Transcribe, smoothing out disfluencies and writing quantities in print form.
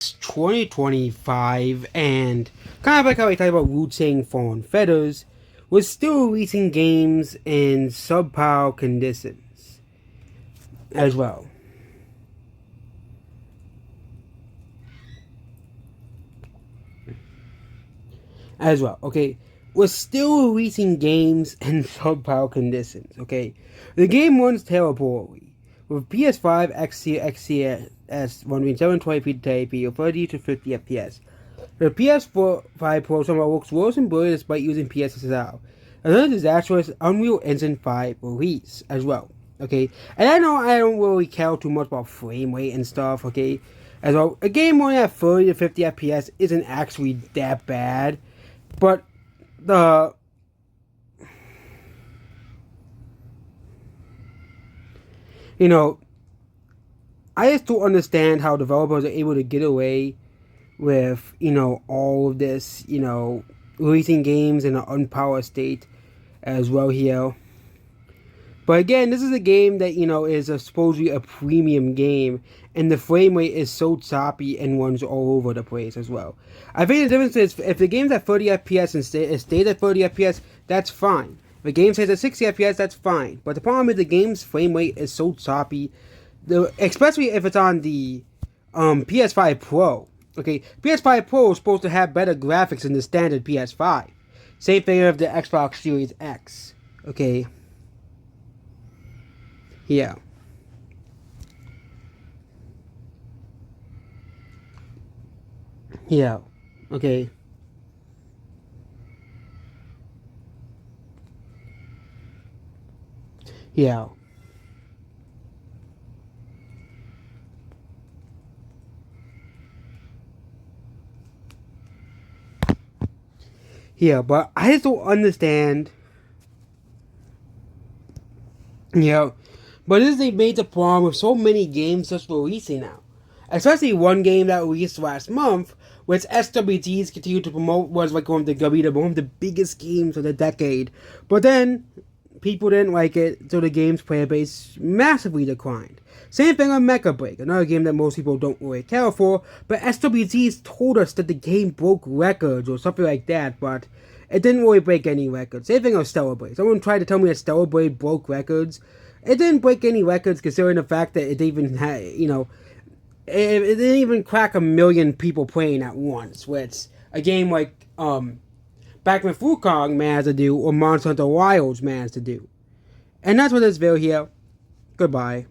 2025, and kind of like how I talked about Wu-Tang Fallen Feathers, was still releasing games in subpar conditions as well. Okay? Was still releasing games in subpar conditions, okay? The game runs terribly, with PS5 XCS running 720p to 1080p or 30 to 50 FPS. The PS4 5 Pro somehow looks worse and blurry despite using PSSL. Another disastrous Unreal Engine 5 release as well. Okay, and I know I don't really care too much about frame rate and stuff. Okay, as well, a game running at 30 to 50 FPS isn't actually that bad, but the you know, I just don't understand how developers are able to get away with, all of this, releasing games in an unpowered state as well here. But again, this is a game that, is supposedly a premium game, and the frame rate is so choppy and runs all over the place as well. I think the difference is, if the game's at 30 FPS and stays at 30 FPS, that's fine. If the game stays at 60 FPS, that's fine. But the problem is the game's frame rate is so choppy, especially if it's on the PS5 Pro. Okay, PS5 Pro is supposed to have better graphics than the standard PS5. Same thing of the Xbox Series X. Okay. Yeah. Yeah. Okay. Yeah. Yeah, but I just don't understand. Yeah. But this is a major problem with so many games just releasing now. Especially one game that released last month, which SWGs continued to promote, was like going to be one of the biggest games of the decade. But then people didn't like it, so the game's player base massively declined. Same thing on Mecha Break, another game that most people don't really care for, but SWGs told us that the game broke records or something like that, but it didn't really break any records. Same thing on Stellar Blade. Someone tried to tell me that Stellar Blade broke records. It didn't break any records considering the fact that it even had, it didn't even crack 1,000,000 people playing at once, which a game like Backman Wukong managed to do, or Monster Hunter Wilds managed to do. And that's what this video here. Goodbye.